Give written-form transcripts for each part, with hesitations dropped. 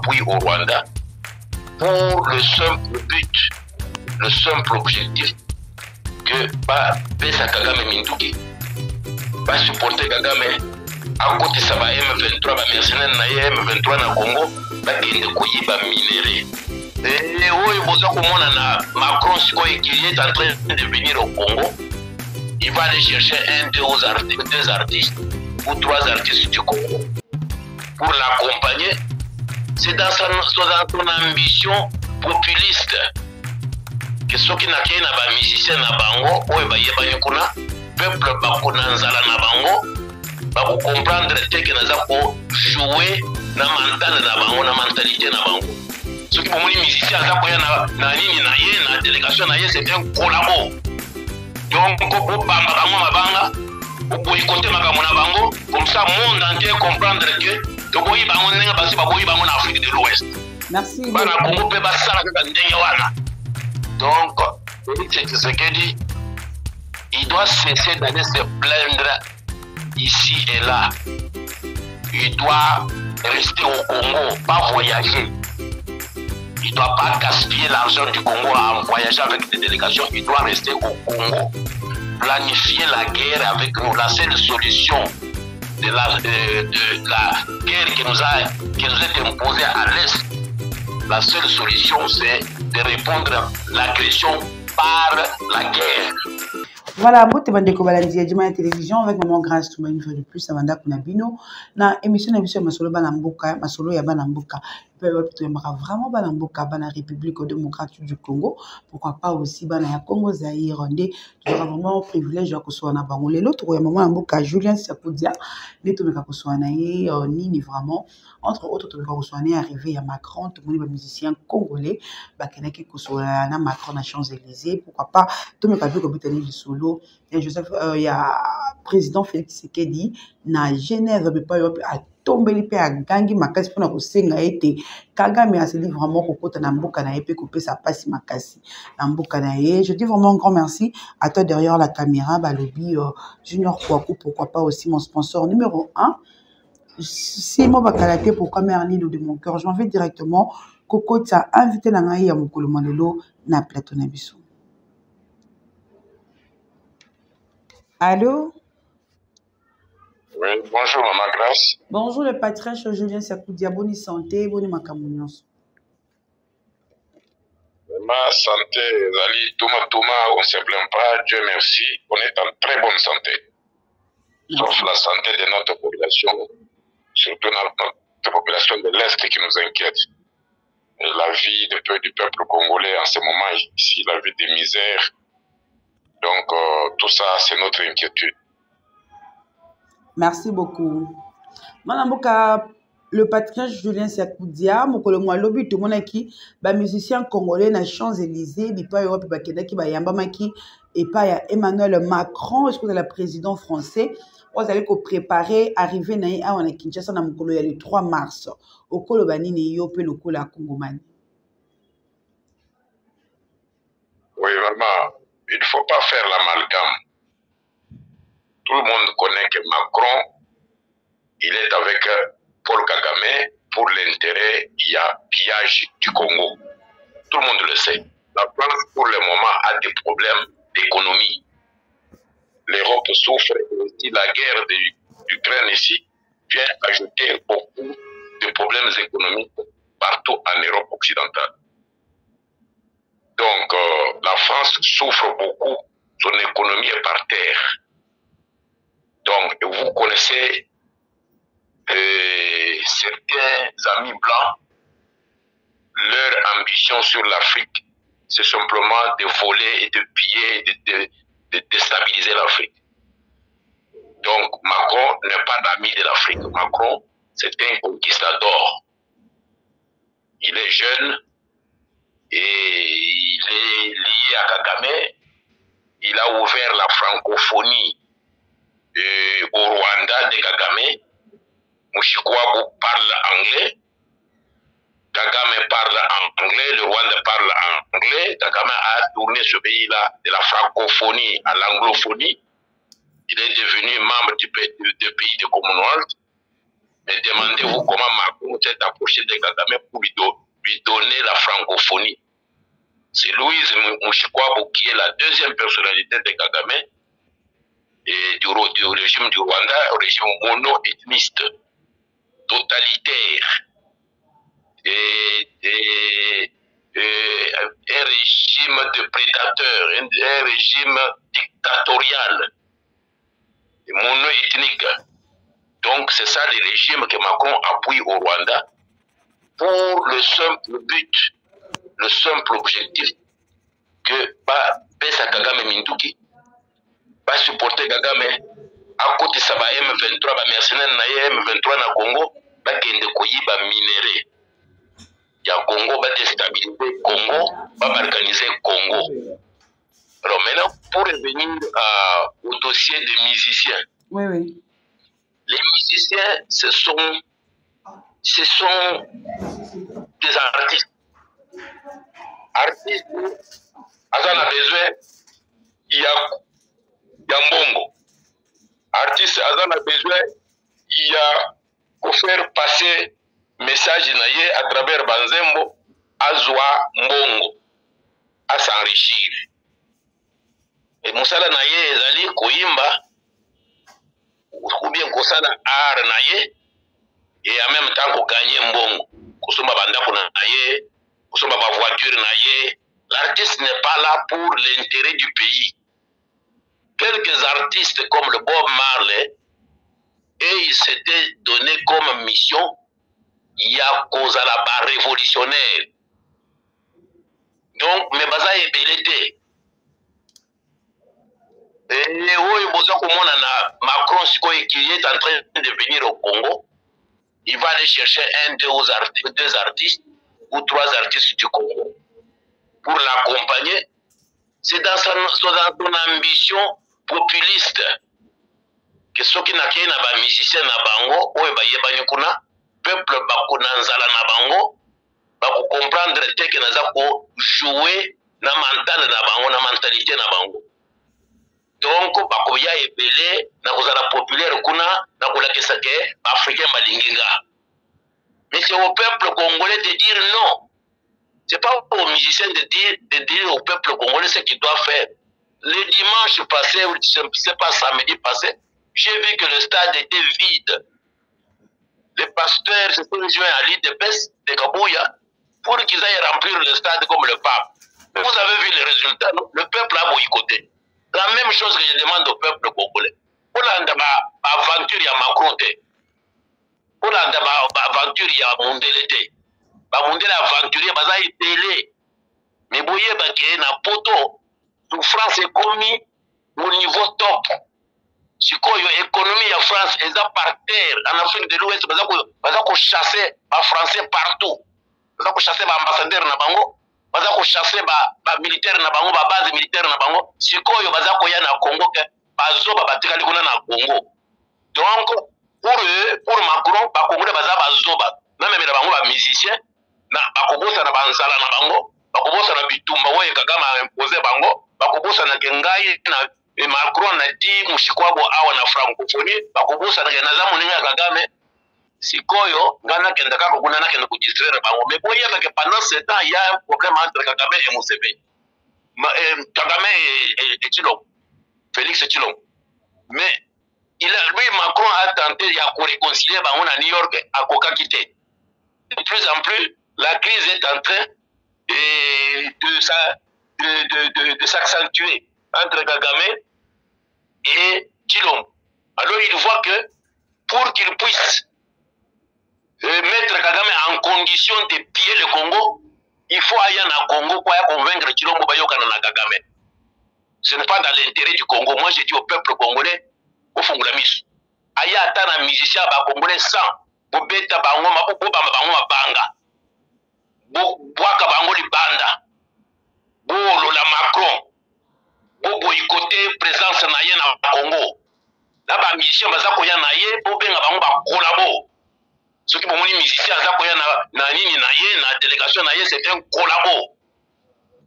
appui au Rwanda pour le simple but, le simple objectif que Pesa Kagame Minduki va supporter Kagame à côté ça va M23 va mercenaire na M23 na Congo va kende koyiba minéré. Et oui, vous avez Macron qui est en train de venir au Congo. Il va aller chercher deux artistes ou trois artistes du Congo pour l'accompagner. C'est dans son ambition populiste que ceux qui n'ont pas musicien na bango, ou ba kuna peuple bakuna nzala na bango, ba comprendre que naza ko jouer na mental na bango na mentalité na bango. Ceux qui ont des musiciens na délégation c'est un collabo. Donc pour banga pour écouter makamona bango comme ça monde entier comprendre que tokoyi bango nenga basi bakoyi bango na Afrique de l'Ouest. Merci. Bana Congo pe basala kaka ndenge wana. Donc Félix Tshisekedi il doit cesser d'aller se plaindre ici et là. Il doit rester au Congo, pas voyager. Il ne doit pas gaspiller l'argent du Congo en voyageant avec des délégations. Il doit rester au Congo. Planifier la guerre avec nous. La seule solution de la guerre qui nous est imposée à l'Est, la seule solution, c'est de répondre à l'agression par la guerre. Voilà, moi, tu vas découvrir la télévision avec Maman Grâce, tout une fois de plus, ça va d'Akunabino. Dans l'émission, Masolo Banamboka, Masolo Yabanamboka. Vraiment Banamboka, Bana République démocratique du Congo. Pourquoi pas aussi Bana Congo Zaïre, Rwandais. Tu auras vraiment privilège à soit na Bangolé. L'autre, il y a Maman Mboka, Julien Sakoudia. Les tout cas soit naïe, Nini vraiment. Entre autres, tout cas soit né arrivé à Macron, tout le monde musicien congolais. Bakenaki soit na Macron à Champs-Élysées. Pourquoi pas tout le monde comme Butani du Solo. Et Joseph, il y a président Félix Tshisekedi na Genève, mais pas à tomber les à gangi makasi pour na kosenga été Kagame a ce livre vraiment kokota na mboka na épée couper sa passe makasi na mboka na ye. Je dis vraiment un grand merci à toi derrière la caméra Balobi Junior Kouakou, pourquoi pas aussi mon sponsor numéro 1 Simon Bakalate, pourquoi Merlin de mon cœur. Je m'en vais directement Coco t'a invité na ngai ya mokolo malelo na plateau na biso. Allô? Oui, bonjour Maman Grâce. Bonjour le patriarche Julien Sakoudia, bonne santé, bonne makamounyos. Ma santé, Zali, Touma, on ne se plaint pas, Dieu merci, on est en très bonne santé. Sauf la santé de notre population, surtout notre population de l'Est qui nous inquiète. Et la vie du peuple congolais en ce moment, ici, la vie de misère. Donc, tout ça, c'est notre inquiétude. Merci beaucoup. Manamboka, le patriarche Julien Sakoudia, mokolo lobi tout monde qui ba musicien congolais na Champs-Élysées, bipa Europe ba kedaki ba yambamaki et pas ya Emmanuel Macron, est-ce que vous êtes le président français, vous allez ko préparer arriver na ya na Kinshasa na mokolo ya le 3 mars. Okolo banini yo pe lokolo ya Kongomani. Oui, vraiment, il ne faut pas faire l'amalgame. Tout le monde connaît que Macron, il est avec Paul Kagame pour l'intérêt, il y a pillage du Congo. Tout le monde le sait. La France, pour le moment, a des problèmes d'économie. L'Europe souffre et aussi la guerre d'Ukraine ici vient ajouter beaucoup de problèmes économiques partout en Europe occidentale. Donc, la France souffre beaucoup, son économie est par terre. Donc, vous connaissez certains amis blancs, leur ambition sur l'Afrique, c'est simplement de voler et de piller, de déstabiliser l'Afrique. Donc, Macron n'est pas l'ami de l'Afrique. Macron, c'est un conquistador. Il est jeune et il est lié à Kagame. Il a ouvert la francophonie au Rwanda de Kagame. Mushikwabu parle anglais. Kagame parle anglais, le Rwanda parle anglais. Kagame a tourné ce pays-là de la francophonie à l'anglophonie. Il est devenu membre du pays de Commonwealth. Mais demandez-vous comment Macron s'est approché de Kagame pour lui donner la francophonie. C'est Louise Mushikwabo qui est la deuxième personnalité de Kagame et du régime du Rwanda, un régime mono-ethniste, totalitaire, et un régime de prédateurs, un régime dictatorial, mono-ethnique. Donc c'est ça le régime que Macron appuie au Rwanda pour le simple but, le simple objectif que Pesa Kagame Minduki va supporter Kagame à côté de Saba M23, ba mercenaires na M23 na Congo, ba kende koyiba minéré. Ya Congo va déstabiliser Congo, va balkaniser Congo. Alors maintenant, pour revenir au dossier des musiciens. Oui, oui. Les musiciens, ce sont des artistes. Artistes, Azan a besoin, il y a Mbongo. Artiste, Azan a besoin, il y a pour faire passer message naye à travers Banzembo, Azwa Mbongo, à s'enrichir. Et Moussala naye ezali koimba, ou bien kosala art naye, et en même temps ko gagner Mbongo. Kosomba bandako naye, kosomba ba voiture naye. L'artiste n'est pas là pour l'intérêt du pays. Quelques artistes comme le Bob Marley, et ils s'étaient donné comme mission, il y a cause à la barre révolutionnaire. Donc, mais baza est belete. Et oui, Macron, qui est en train de venir au Congo, il va aller chercher deux artistes ou trois artistes du Congo pour l'accompagner. C'est dans son ambition populiste que ceux qui n'ont pas de musiciens na bango, ou ba kuna peuple bakuna nzala na bango, ba comprendre que naza ko jouer na mental na bango, na mentalité na bango. Donc bakoya ebele na kozala populaire kuna na kolakisa ke africain balinginga. Mais c'est au peuple congolais de dire non. C'est pas aux musiciens de dire au peuple congolais ce qu'il doit faire. Le dimanche passé, c'est pas samedi passé, j'ai vu que le stade était vide. Les pasteurs se sont joints à l'IDPS de Kabouya pour qu'ils aillent remplir le stade comme le pape. Vous avez vu les résultats, non? Le peuple a boycotté. La même chose que je demande au peuple congolais. Pour l'aventure, il y a Macron. Pour l'aventure, il y a Mondelete. Mondele aventurier, baza télé. Mais boye baké na poto. France est commis au niveau top. Si l'économie de France est par terre, en Afrique de l'Ouest, baza ko chasser les Français partout. Baza ko chasser les ambassadeurs na bango, baza ko chasser les militaires na bango, les bases militaires na bango. Si baza ko ya na Congo ke bazo ba batikali kuna na Congo. Donc pour eux, pour Macron, ba Congolais baza bazoba. Même les bango ba musiciens na bakobosa na banzala na bango, bakobosa na bitumba oye Kagame a imposé bango, bakobosa na kengai na Macron na di Mushikwabo awa na francophonie, bakobosa na kenaza moninga Kagame sikoyo ngana kenda kako kuna na kenda kudistraire bango. Mais boye que pendant ce temps il y a un problème entre Kagame et Museveni. Kagame et Tshilombo, Félix Tshilombo. Mais lui Macron a tenté de réconcilier bango na New York à Kokakité. De plus en plus la crise est en train de s'accentuer entre Kagame et Tshilombo. Alors il voit que pour qu'il puisse mettre Kagame en condition de piller le Congo, il faut aller en Congo pour convaincre Tshilombo Bayokana na Kagame. Ce n'est pas dans l'intérêt du Congo. Moi je dis au peuple congolais, au Fongulamis, aïe attend un musicien congolais sans bobeta bango mabuko bango mabanga. Boaka bango libanda, bolo la Macron, bo boycotté présence naye na Congo. Na ba musicien bazako ya naye, bo benga bango ba collabo. Ce qui bomoni musicien azako ya na nini naye na délégation naye, c'est un collabo.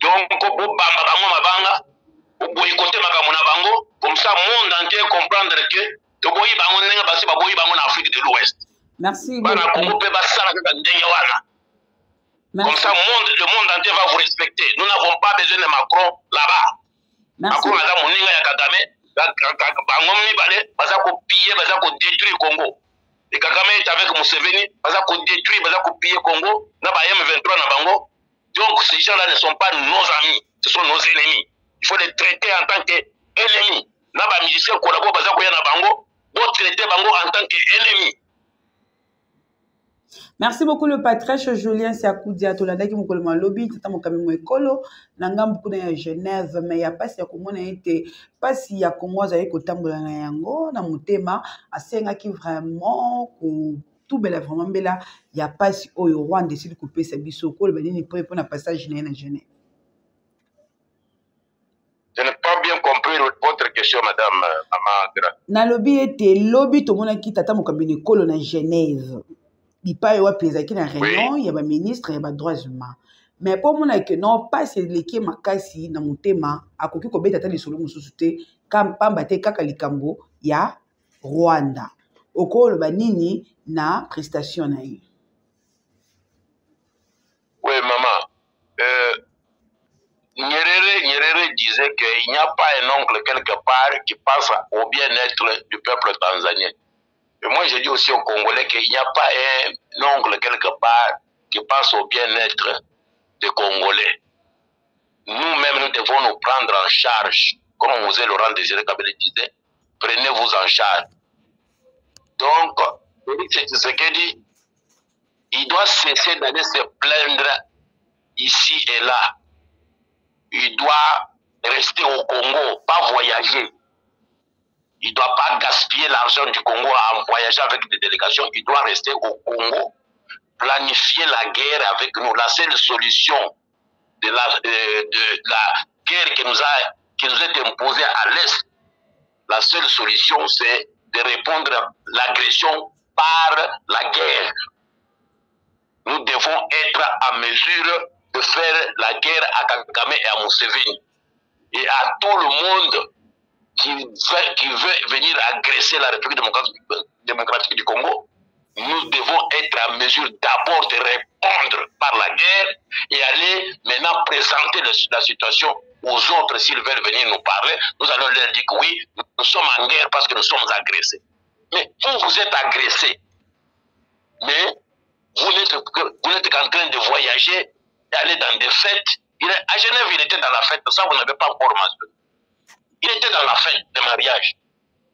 Donc bo bamba bango mabanga, bo boycotté makambo na bango, comme ça monde entier comprendre que to boyi bango nenga basi ba boyi bango na Afrique de l'Ouest. Merci Bana beaucoup. Congo pe basala kaka ndenge wana. Comme ça, le monde entier va vous respecter. Nous n'avons pas besoin de Macron là-bas. Merci. Macron a moninga ya Kagame, bango mibale, baza ko piller, baza ko détruire Congo. Et Kagame est avec Museveni, baza ko détruire, baza ko piller Congo, na ba M23 na bango. Donc ces gens-là ne sont pas nos amis, ce sont nos ennemis. Il faut les traiter en tant qu'ennemis. Na ba musiciens collabo baza ko ya na bango, bo traiter bango en tant qu'ennemis. Merci beaucoup le patriarche Julien Siakoudia tolandaki mokolo malobi tata mokami mo ekolo na ngambu kuna ya Genève mais ya pasi ya komona ete pasi ya Congo azali kotambola na yango na motema asengaki vraiment ko tubela vraiment mbela ya pasi oyo Rwanda esili kopesa biso koloba nini po na passage na Genève. Je n'ai pas bien compris votre question, madame Amandra. Nalobi ete lobi tomonaki tata mokami na ekolo na Genève. Bipa ewa pezaki na réunion ya ba ministre ya ba droits humains mais pour mona que non pas c'est leki makasi na motema akoki ko beta ta lisolo mususu te kampamba te kaka likambo ya Rwanda okolo ba nini na prestation na ye. Oui maman, Nyerere disait qu'il n'y a pas un oncle quelque part qui pense au bien-être du peuple tanzanien. Et moi, je dis aussi aux Congolais qu'il n'y a pas un oncle quelque part qui pense au bien-être des Congolais. Nous-mêmes, nous devons nous prendre en charge. Comme Mosé Laurent Désiré Kabila disait, prenez-vous en charge. Donc, Félix Tshisekedi, il doit cesser d'aller se plaindre ici et là. Il doit rester au Congo, pas voyager. Il ne doit pas gaspiller l'argent du Congo en voyageant avec des délégations. Il doit rester au Congo, planifier la guerre avec nous. La seule solution de la guerre qui nous est imposée à l'Est, la seule solution, c'est de répondre à l'agression par la guerre. Nous devons être en mesure de faire la guerre à Kagame et à Museveni. Et à tout le monde qui veut venir agresser la République démocratique du Congo, nous devons être en mesure d'abord de répondre par la guerre et aller maintenant présenter la situation aux autres s'ils veulent venir nous parler. Nous allons leur dire que oui, nous sommes en guerre parce que nous sommes agressés. Mais vous êtes agressés. Mais vous n'êtes qu'en train de voyager et aller dans des fêtes. À Genève, il était dans la fête, ça vous n'avez pas encore mentionné. Il était dans la fête de mariage.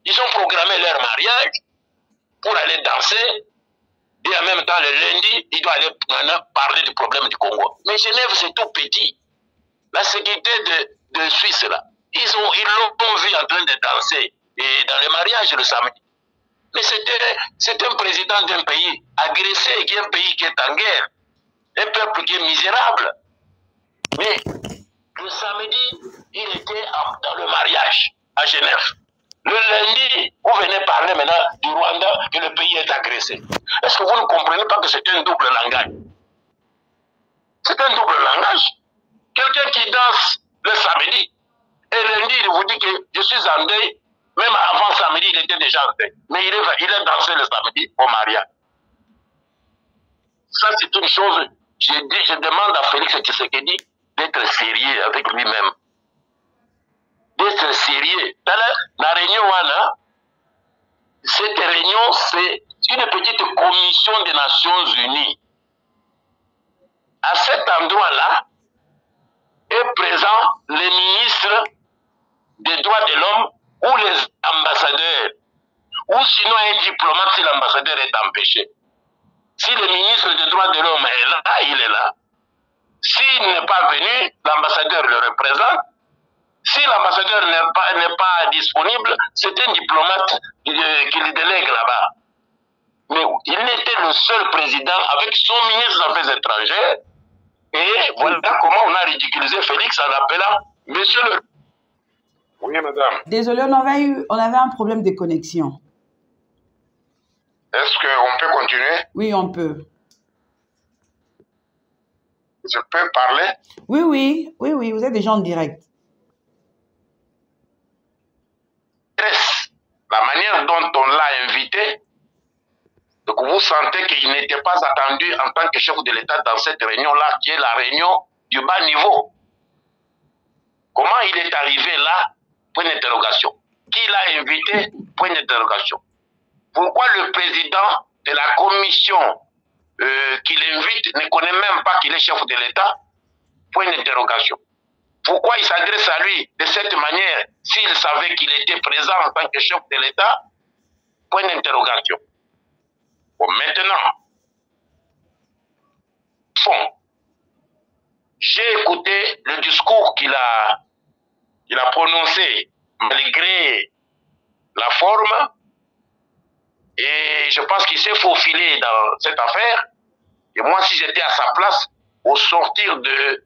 Ils ont programmé leur mariage pour aller danser. Et en même temps, le lundi, il doit aller parler du problème du Congo. Mais Genève, c'est tout petit. La sécurité de Suisse, là, ils l'ont vu en train de danser et dans le mariage le samedi. Mais c'est un président d'un pays agressé, qui est un pays qui est en guerre. Un peuple qui est misérable. Mais le samedi, il était dans le mariage à Genève. Le lundi, vous venez parler maintenant du Rwanda que le pays est agressé. Est-ce que vous ne comprenez pas que c'est un double langage? C'est un double langage. Quelqu'un qui danse le samedi, et lundi, il vous dit que je suis en deuil. Même avant samedi, il était déjà en deuil. Mais il est dansé le samedi au mariage. Ça, c'est une chose. Je demande à Félix Tshisekedi d'être sérieux avec lui-même. D'être sérieux. Dans la réunion, cette réunion, c'est une petite commission des Nations Unies. À cet endroit-là, est présent les ministres des droits de l'homme ou les ambassadeurs. Ou sinon un diplomate si l'ambassadeur est empêché. Si le ministre des droits de l'homme est là, il est là. S'il n'est pas venu, l'ambassadeur le représente. Si l'ambassadeur n'est pas disponible, c'est un diplomate qui le délègue là-bas. Mais il était le seul président avec son ministre des Affaires étrangères. Et voilà comment on a ridiculisé Félix en appelant Monsieur le... Oui, madame. Désolé, on avait un problème de connexion. Est-ce qu'on peut continuer? Oui, on peut. Je peux parler? Oui, vous êtes déjà en direct. La manière dont on l'a invité, donc vous vous sentez qu'il n'était pas attendu en tant que chef de l'État dans cette réunion-là, qui est la réunion du bas niveau. Comment il est arrivé là? Point d'interrogation. Qui l'a invité? Point d'interrogation. Pourquoi le président de la commission qui l'invite ne connaît même pas qu'il est chef de l'État? Point d'interrogation. Pourquoi il s'adresse à lui de cette manière s'il savait qu'il était présent en tant que chef de l'État? Point d'interrogation. Bon, maintenant, fond. J'ai écouté le discours qu'il a prononcé malgré la forme et je pense qu'il s'est faufilé dans cette affaire. Et moi, si j'étais à sa place, au sortir de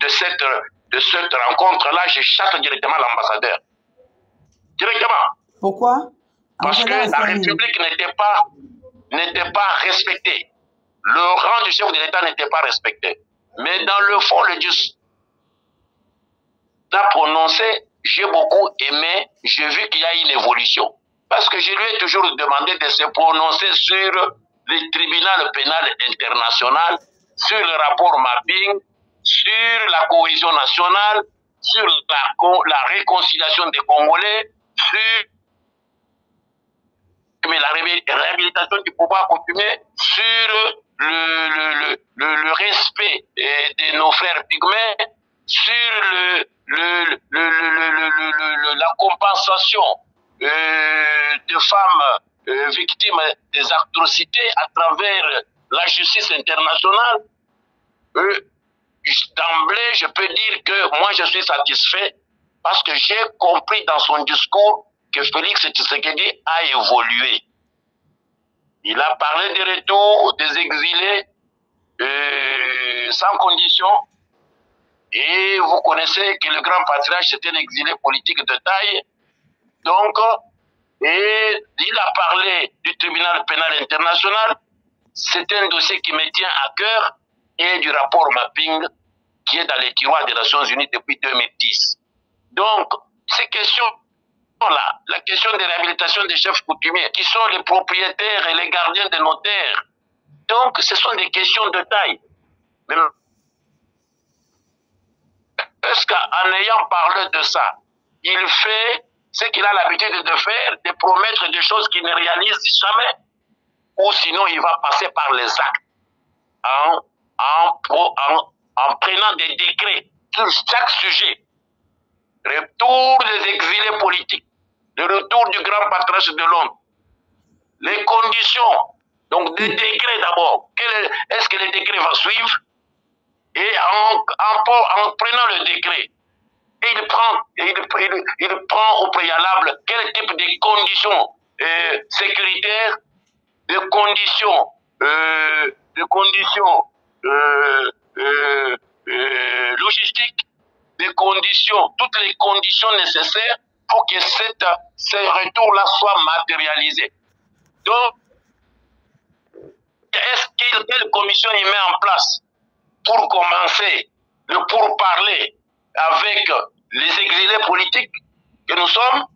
cette rencontre-là, je chasse directement l'ambassadeur. Directement. Pourquoi? Parce que la République n'était pas respectée. Le rang du chef de l'État n'était pas respecté. Mais dans le fond, le discours a prononcé, j'ai beaucoup aimé, j'ai vu qu'il y a une évolution. Parce que je lui ai toujours demandé de se prononcer sur le tribunal pénal international, sur le rapport mapping, sur la cohésion nationale, sur la réconciliation des Congolais, sur la réhabilitation du pouvoir coutumier, sur le respect de nos frères pygmées, sur la compensation de femmes victimes des atrocités à travers la justice internationale. D'emblée, je peux dire que moi je suis satisfait parce que j'ai compris dans son discours que Félix Tshisekedi a évolué. Il a parlé des retours des exilés sans condition. Et vous connaissez que le grand patriarche c'était un exilé politique de taille. Donc, et il a parlé du tribunal pénal international. C'est un dossier qui me tient à cœur et du rapport mapping qui est dans les tiroirs des Nations Unies depuis 2010. Donc, ces questions-là, la question de réhabilitation des chefs coutumiers, qui sont les propriétaires et les gardiens de nos terres. Donc, ce sont des questions de taille. Mais est-ce qu'en ayant parlé de ça, il fait ce qu'il a l'habitude de faire, de promettre des choses qu'il ne réalise jamais, ou sinon il va passer par les actes en prenant des décrets sur chaque sujet. Retour des exilés politiques, le retour du grand patriarche de l'homme, les conditions, donc des décrets d'abord. Est-ce que le décret va suivre? Et en prenant le décret, il prend au préalable quel type de conditions sécuritaires, de conditions logistiques, des conditions, toutes les conditions nécessaires pour que ce retour-là soit matérialisé. Donc, quelle commission il met en place pour commencer le pourparler avec les exilés politiques que nous sommes?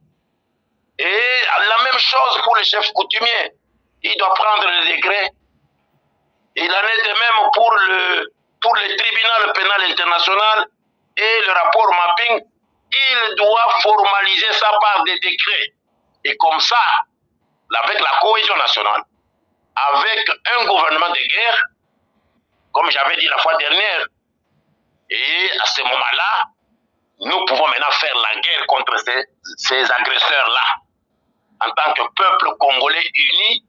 Et la même chose pour les chefs coutumiers. Il doit prendre le décret. Il en est de même pour le tribunal pénal international et le rapport mapping. Il doit formaliser ça par des décrets. Et comme ça, avec la cohésion nationale, avec un gouvernement de guerre, comme j'avais dit la fois dernière, et à ce moment-là, nous pouvons maintenant faire la guerre contre ces agresseurs-là, en tant que peuple congolais uni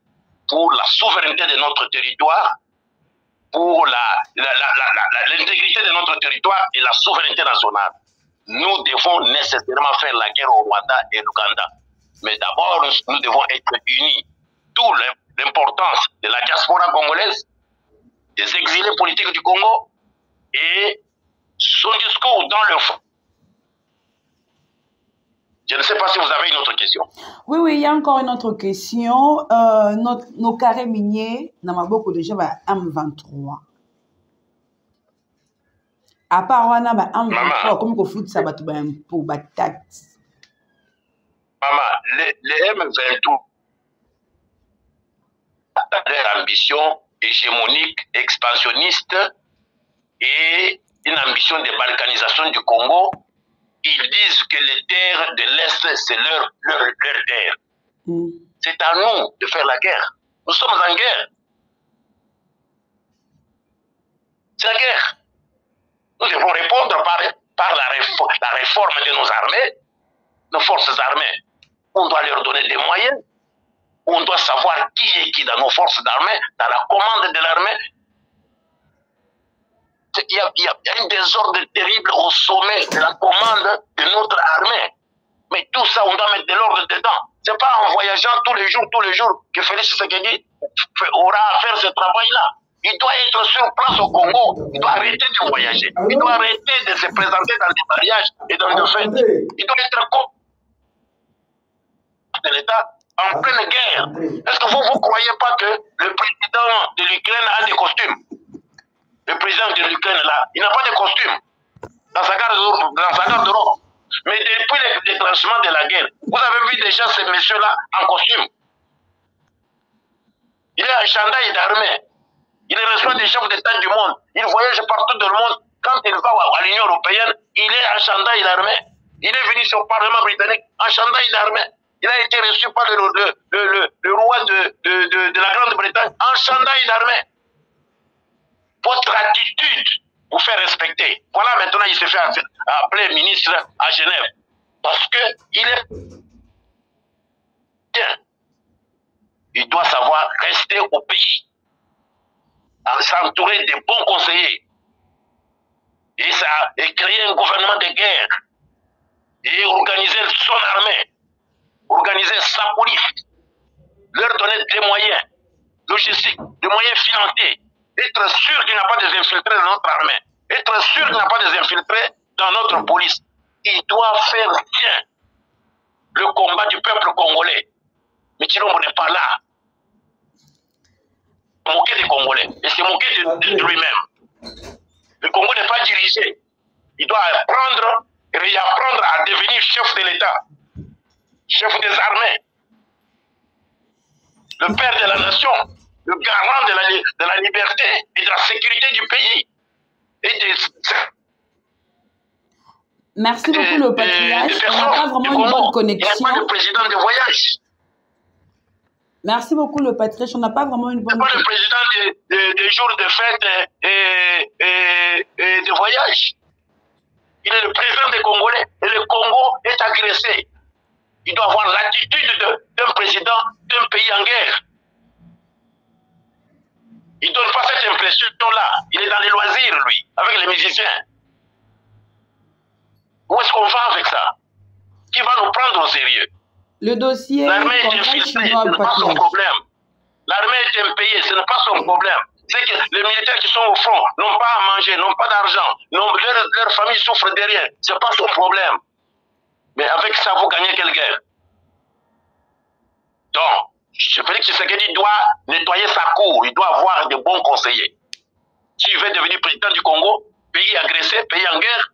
pour la souveraineté de notre territoire, pour l'intégrité de notre territoire et la souveraineté nationale. Nous devons nécessairement faire la guerre au Rwanda et l'Ouganda. Mais d'abord, nous devons être unis. D'où l'importance de la diaspora congolaise, des exilés politiques du Congo et son discours dans le fond. Je ne sais pas si vous avez une autre question. Oui, oui, il y a encore une autre question. Nos carrés miniers, dans ma beaucoup déjà, M23. À part on a M23, comme qu'on fout ça, pour battre. Maman, les M23, dans leur ambition hégémonique, expansionniste et une ambition de balkanisation du Congo. Ils disent que les terres de l'Est, c'est leur terre. C'est à nous de faire la guerre. Nous sommes en guerre. C'est la guerre. Nous devons répondre par la réforme de nos armées, nos forces armées. On doit leur donner des moyens. On doit savoir qui est qui dans nos forces d'armée, dans la commande de l'armée. Il y a un désordre terrible au sommet de la commande de notre armée. Mais tout ça, on doit mettre de l'ordre dedans. Ce n'est pas en voyageant tous les jours, que Félix Tshisekedi aura à faire ce travail-là. Il doit être sur place au Congo. Il doit arrêter de voyager. Il doit arrêter de se présenter dans des mariages et dans des fêtes. Il doit être de l'État en pleine guerre. Est-ce que vous ne croyez pas que le président de l'Ukraine a des costumes? Le président de l'Ukraine, là, il n'a pas de costume dans sa garde-robe. Mais depuis le déclenchement de la guerre, vous avez vu déjà ces messieurs-là en costume. Il est un chandail d'armée. Il reçoit des chefs d'État du monde. Il voyage partout dans le monde. Quand il va à l'Union européenne, il est un chandail d'armée. Il est venu sur le Parlement britannique en chandail d'armée. Il a été reçu par le roi de la Grande-Bretagne en chandail d'armée. Votre attitude vous fait respecter. Voilà, maintenant, il se fait appeler ministre à Genève. Parce qu'il est bien. Il doit savoir rester au pays, s'entourer de bons conseillers, et créer un gouvernement de guerre, et organiser son armée, organiser sa police, leur donner des moyens logistiques, des moyens financiers, être sûr qu'il n'y a pas des infiltrés dans notre armée, être sûr qu'il n'y a pas des infiltrés dans notre police. Il doit faire bien le combat du peuple congolais. Mais Tshilombo n'est pas là. Moquer des Congolais. Et c'est moquer de lui-même. Le Congo n'est pas dirigé. Il doit apprendre et réapprendre à devenir chef de l'État, chef des armées, le père de la nation, le garant de la liberté et de la sécurité du pays. Merci beaucoup, le patriarche. On n'a pas vraiment une bonne connexion. Il n'y a pas de président de voyage. Merci beaucoup, le patriarche. On n'a pas vraiment une bonne connexion. Il n'est pas le président des jours de fête et de voyage. Il est le président des Congolais et le Congo est agressé. Il doit avoir l'attitude d'un président d'un pays en guerre. Il ne donne pas cette impression-là. Il est dans les loisirs, lui, avec les musiciens. Où est-ce qu'on va avec ça? Qui va nous prendre au sérieux? Le dossier... L'armée est infiltrée, ce n'est pas son problème. L'armée est impayée, ce n'est pas son problème. C'est que les militaires qui sont au front n'ont pas à manger, n'ont pas d'argent, leur famille souffre de rien. Ce n'est pas son problème. Mais avec ça, vous gagnez quelle guerre? Donc, Félix Tshisekedi doit nettoyer sa cour, il doit avoir de bons conseillers. S'il veut devenir président du Congo, pays agressé, pays en guerre,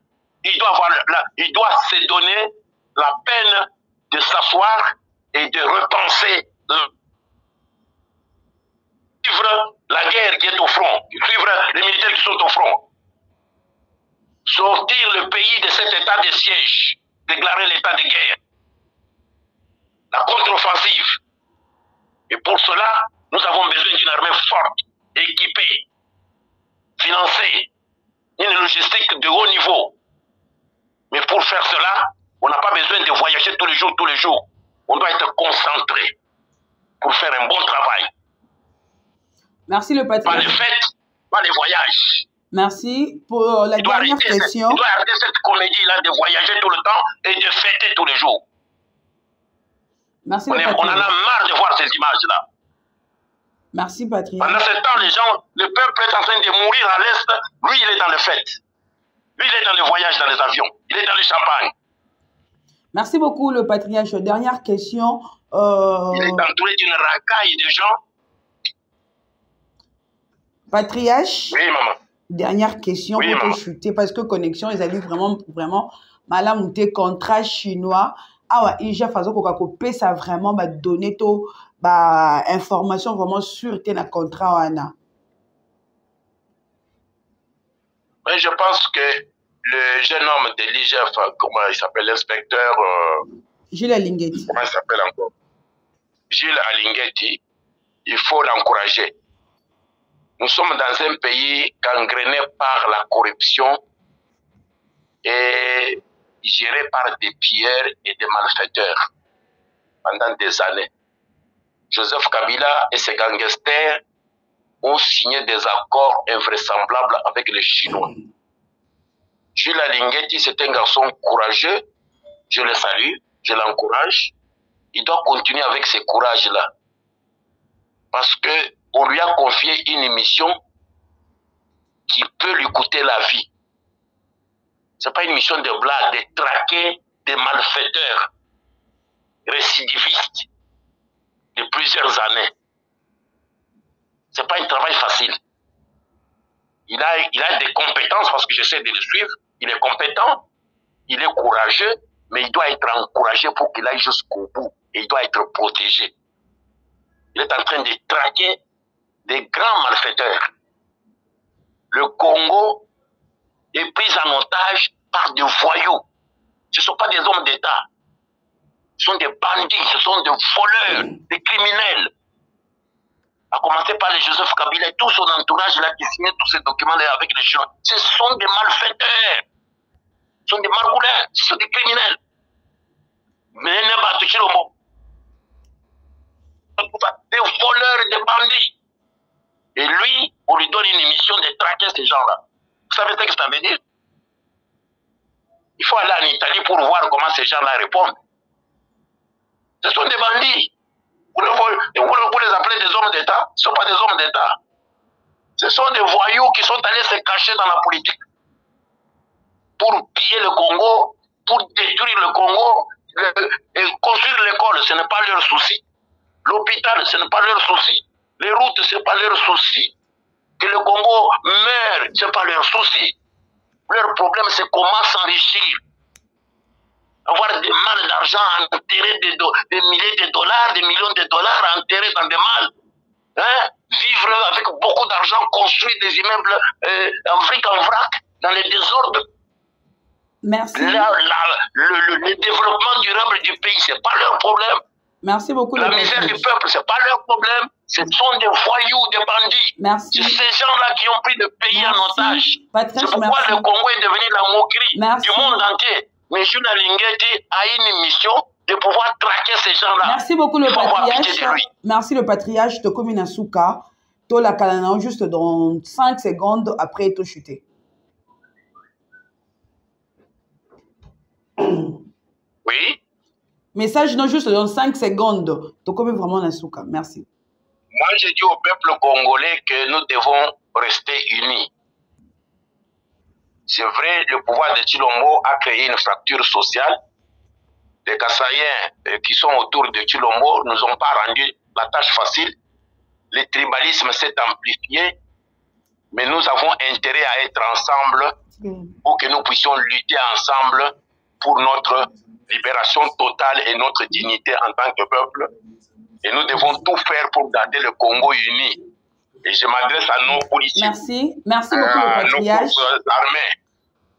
il doit se donner la peine de s'asseoir et de repenser, suivre la guerre qui est au front, suivre les militaires qui sont au front. Sortir le pays de cet état de siège, déclarer l'état de guerre. La contre-offensive. Et pour cela, nous avons besoin d'une armée forte, équipée, financée, une logistique de haut niveau. Mais pour faire cela, on n'a pas besoin de voyager tous les jours. On doit être concentré pour faire un bon travail. Merci le patron. Pas les fêtes, pas les voyages. Merci pour la dernière question. Il doit arrêter cette comédie-là de voyager tout le temps et de fêter tous les jours. Merci on en a marre de voir ces images-là. Merci, Patrick. Pendant ce temps, le peuple est en train de mourir à l'Est. Lui, il est dans les fêtes. Lui, il est dans les voyages, dans les avions. Il est dans le champagne. Merci beaucoup, le patriarche. Dernière question. Il est entouré d'une racaille de gens. Patriarche. Oui, maman. Dernière question. Oui, pour chuter parce que connexion, ils allaient vraiment, malamouté contrat chinois. awa IGF azokoka kopesa vraiment badonné to bainformation vraiment sûre te na contrat wana. Mais je pense que le jeune homme de l'IGF, comment il s'appelle, l'inspecteur Gilles Alingeti. Comment il s'appelle encore? Gilles Alingeti, il faut l'encourager. Nous sommes dans un pays gangréné par la corruption et géré par des pilleurs et des malfaiteurs pendant des années. Joseph Kabila et ses gangsters ont signé des accords invraisemblables avec les Chinois. Jules Alingeti, c'est un garçon courageux. Je le salue, je l'encourage. Il doit continuer avec ce courage-là. Parce qu'on lui a confié une mission qui peut lui coûter la vie. Ce n'est pas une mission de blague, de traquer des malfaiteurs récidivistes de plusieurs années. Ce n'est pas un travail facile. Il a des compétences parce que j'essaie de le suivre. Il est compétent, il est courageux, mais il doit être encouragé pour qu'il aille jusqu'au bout. Et il doit être protégé. Il est en train de traquer des grands malfaiteurs. Le Congo est pris en otage par des voyous. Ce ne sont pas des hommes d'État. Ce sont des bandits, ce sont des voleurs, des criminels. À commencer par les Joseph Kabila et tout son entourage là qui signait tous ces documents-là avec les Chinois. Ce sont des malfaiteurs. Ce sont des margoulins, ce sont des criminels. Mais il n'a pas touché le mot. Des voleurs et des bandits. Et lui, on lui donne une mission de traquer ces gens-là. Vous savez ce que ça veut dire? Il faut aller en Italie pour voir comment ces gens-là répondent. Ce sont des bandits. Vous les appelez des hommes d'État? Ce ne sont pas des hommes d'État. Ce sont des voyous qui sont allés se cacher dans la politique pour piller le Congo, pour détruire le Congo, et construire l'école, ce n'est pas leur souci. L'hôpital, ce n'est pas leur souci. Les routes, ce n'est pas leur souci. Que le Congo meure, ce n'est pas leur souci. Leur problème, c'est comment s'enrichir. Avoir des malles d'argent enterrés, des milliers de dollars, des millions de dollars enterrés dans des malles. Hein? Vivre avec beaucoup d'argent, construire des immeubles en fric, en vrac, dans les désordres. Merci. Le développement durable du pays, ce n'est pas leur problème. Merci beaucoup. La misère du peuple, ce n'est pas leur problème. Ce sont des voyous, des bandits. Merci. C'est ces gens-là qui ont pris le pays en otage. C'est pourquoi le Congo est devenu la moquerie du monde entier. Mais Jules Alingeti a une mission de pouvoir traquer ces gens-là. Merci beaucoup le patriarche. Merci le patriarche de Kominasuka. To la Kalanao juste dans 5 secondes après tout chuter. Oui. Message non juste dans 5 secondes. To Komi vraiment Nasuka. Merci. Moi, je dis au peuple congolais que nous devons rester unis. C'est vrai, le pouvoir de Tshilombo a créé une fracture sociale. Les Kassaïens qui sont autour de Tshilombo ne nous ont pas rendu la tâche facile. Le tribalisme s'est amplifié, mais nous avons intérêt à être ensemble pour que nous puissions lutter ensemble pour notre libération totale et notre dignité en tant que peuple. Et nous devons tout faire pour garder le Congo uni. Et je m'adresse à nos policiers. Merci. Merci beaucoup, le patriarche. Nos armées.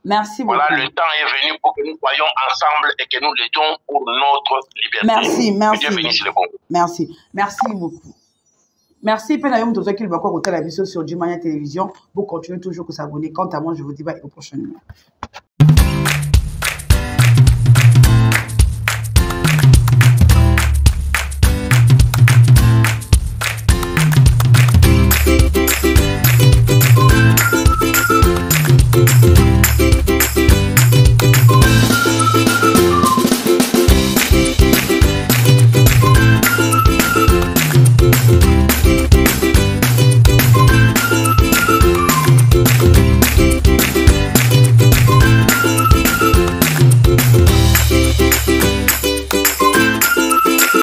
Merci beaucoup. Voilà, le temps est venu pour que nous soyons ensemble et que nous luttions pour notre liberté. Merci, merci. Que Dieu bénisse le Congo. Merci. Merci beaucoup. Merci, Penayom Tozaki, le Bakwa, côté la vision sur Djimania Télévision. Vous continuez toujours à vous abonner. Quant à moi, je vous dis bye au prochain numéro.